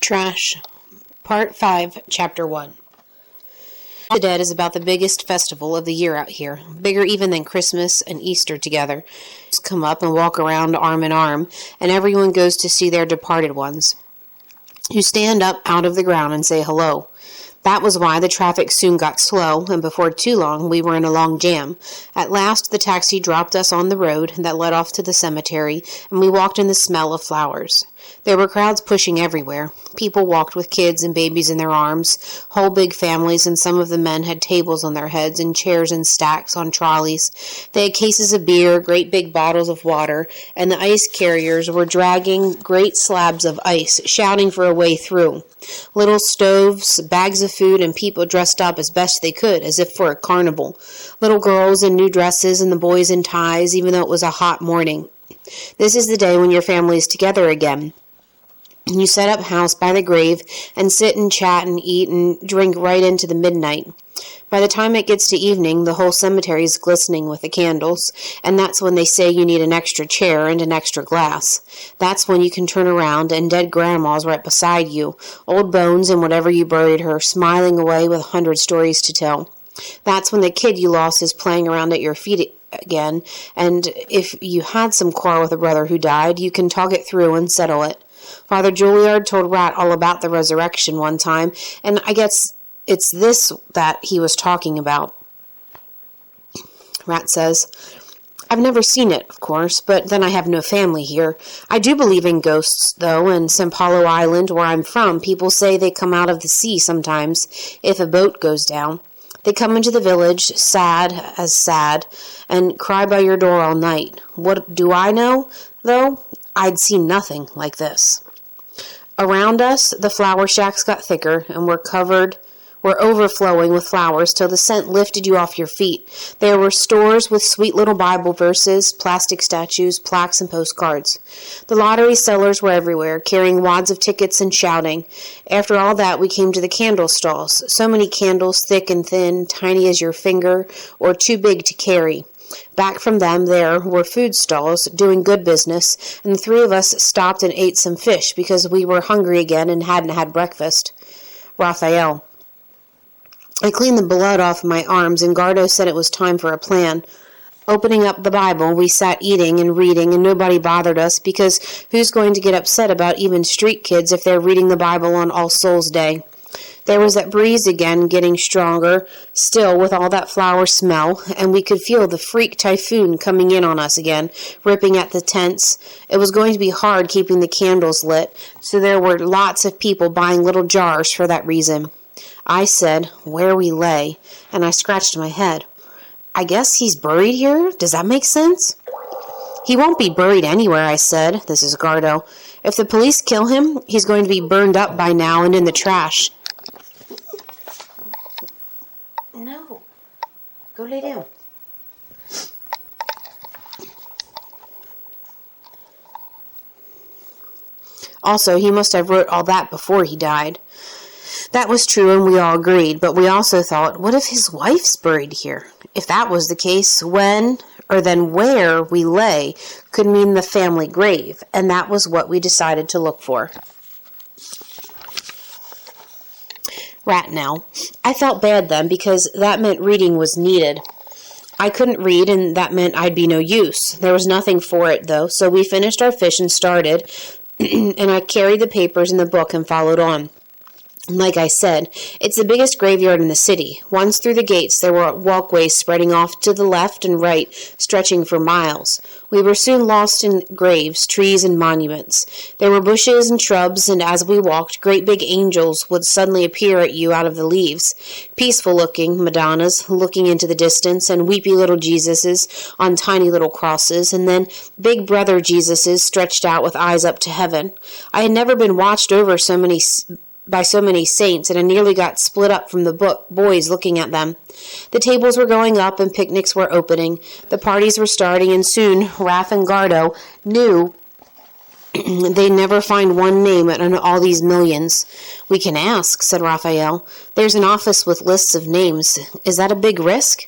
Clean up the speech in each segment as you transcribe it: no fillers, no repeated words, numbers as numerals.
Trash, Part 5, Chapter 1. The Dead is about the biggest festival of the year out here, bigger even than Christmas and Easter together. Come up and walk around arm in arm, and everyone goes to see their departed ones, who stand up out of the ground and say hello. That was why the traffic soon got slow, and before too long we were in a long jam. At last the taxi dropped us on the road that led off to the cemetery, and we walked in the smell of flowers. There were crowds pushing everywhere. People walked with kids and babies in their arms, whole big families, and some of the men had tables on their heads and chairs in stacks on trolleys. They had cases of beer, great big bottles of water, and the ice carriers were dragging great slabs of ice, shouting for a way through. Little stoves, bags of food, and people dressed up as best they could, as if for a carnival. Little girls in new dresses and the boys in ties, even though it was a hot morning. This is the day when your family is together again. You set up house by the grave and sit and chat and eat and drink right into the midnight. By the time it gets to evening, the whole cemetery is glistening with the candles, and that's when they say you need an extra chair and an extra glass. That's when you can turn around and dead grandma's right beside you, old bones and whatever you buried her, smiling away with 100 stories to tell. That's when the kid you lost is playing around at your feet again, and if you had some quarrel with a brother who died, you can talk it through and settle it. Father Juilliard told Rat all about the resurrection one time, and I guess it's this that he was talking about. Rat says, I've never seen it, of course, but then I have no family here. I do believe in ghosts, though, and San Paulo Island, where I'm from, people say they come out of the sea sometimes, if a boat goes down. They come into the village, sad as sad, and cry by your door all night. What do I know, though? I'd seen nothing like this. Around us, the flower shacks got thicker, and were overflowing with flowers till the scent lifted you off your feet. There were stores with sweet little Bible verses, plastic statues, plaques, and postcards. The lottery sellers were everywhere, carrying wads of tickets and shouting. After all that, we came to the candle stalls. So many candles, thick and thin, tiny as your finger, or too big to carry. Back from them there were food stalls, doing good business, and the three of us stopped and ate some fish because we were hungry again and hadn't had breakfast. Raphael. I cleaned the blood off my arms, and Gardo said it was time for a plan. Opening up the Bible, we sat eating and reading, and nobody bothered us, because who's going to get upset about even street kids if they're reading the Bible on All Souls Day? There was that breeze again, getting stronger, still with all that flower smell, and we could feel the freak typhoon coming in on us again, ripping at the tents. It was going to be hard keeping the candles lit, so there were lots of people buying little jars for that reason. I said, where we lay, and I scratched my head. I guess he's buried here? Does that make sense? He won't be buried anywhere, I said. This is Gardo. If the police kill him, he's going to be burned up by now and in the trash. No. Go lay down. Also, he must have wrote all that before he died. That was true, and we all agreed, but we also thought, what if his wife's buried here? If that was the case, when, or then where we lay, could mean the family grave, and that was what we decided to look for. Rat now. I felt bad then, because that meant reading was needed. I couldn't read, and that meant I'd be no use. There was nothing for it, though, so we finished our fish and started, and I carried the papers and the book and followed on. Like I said, it's the biggest graveyard in the city. Once through the gates, there were walkways spreading off to the left and right, stretching for miles. We were soon lost in graves, trees, and monuments. There were bushes and shrubs, and as we walked, great big angels would suddenly appear at you out of the leaves. Peaceful-looking Madonnas looking into the distance, and weepy little Jesuses on tiny little crosses, and then big brother Jesuses stretched out with eyes up to heaven. I had never been watched over by so many saints, and I nearly got split up from the boys looking at them. The tables were going up, and picnics were opening. The parties were starting, and soon Raph and Gardo knew they'd never find one name in all these millions. We can ask, said Raphael. There's an office with lists of names. Is that a big risk?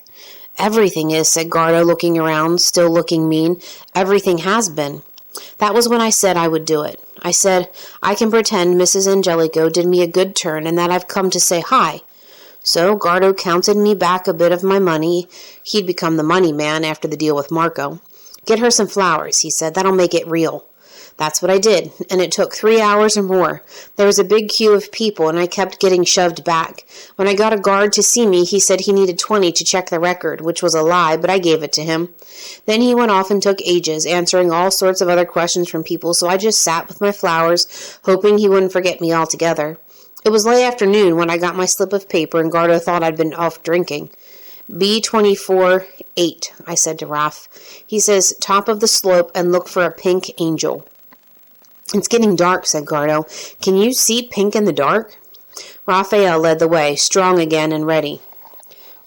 Everything is, said Gardo, looking around, still looking mean. Everything has been. That was when I said I would do it. I said, I can pretend Mrs. Angelico did me a good turn and that I've come to say hi. So Gardo counted me back a bit of my money. He'd become the money man after the deal with Marco. Get her some flowers, he said. That'll make it real. That's what I did, and it took 3 hours or more. There was a big queue of people, and I kept getting shoved back. When I got a guard to see me, he said he needed 20 to check the record, which was a lie, but I gave it to him. Then he went off and took ages, answering all sorts of other questions from people, so I just sat with my flowers, hoping he wouldn't forget me altogether. It was late afternoon when I got my slip of paper, and Gardo thought I'd been off drinking. B24-8, I said to Raph. He says, top of the slope and look for a pink angel. It's getting dark, said Gardo. Can you see pink in the dark? Raphael led the way, strong again and ready.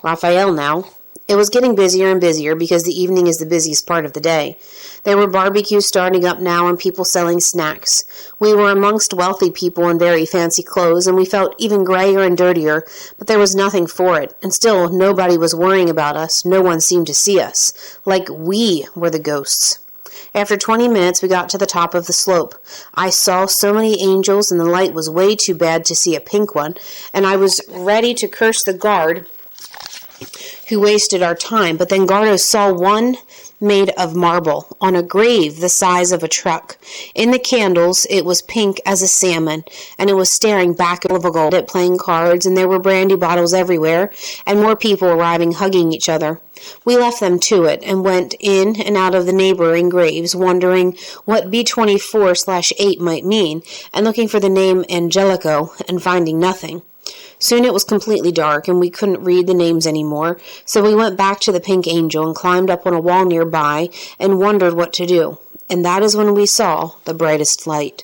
Raphael now. It was getting busier and busier because the evening is the busiest part of the day. There were barbecues starting up now and people selling snacks. We were amongst wealthy people in very fancy clothes, and we felt even grayer and dirtier, but there was nothing for it, and still nobody was worrying about us. No one seemed to see us, like we were the ghosts. After 20 minutes, we got to the top of the slope. I saw so many angels, and the light was way too bad to see a pink one, and I was ready to curse the guard who wasted our time, but then Gardo saw one made of marble, on a grave the size of a truck. In the candles, it was pink as a salmon, and it was staring back at the gold at playing cards, and there were brandy bottles everywhere, and more people arriving hugging each other. We left them to it, and went in and out of the neighboring graves, wondering what B24/8 might mean, and looking for the name Angelico, and finding nothing. Soon it was completely dark, and we couldn't read the names anymore, so we went back to the Pink Angel and climbed up on a wall nearby and wondered what to do. And that is when we saw the brightest light.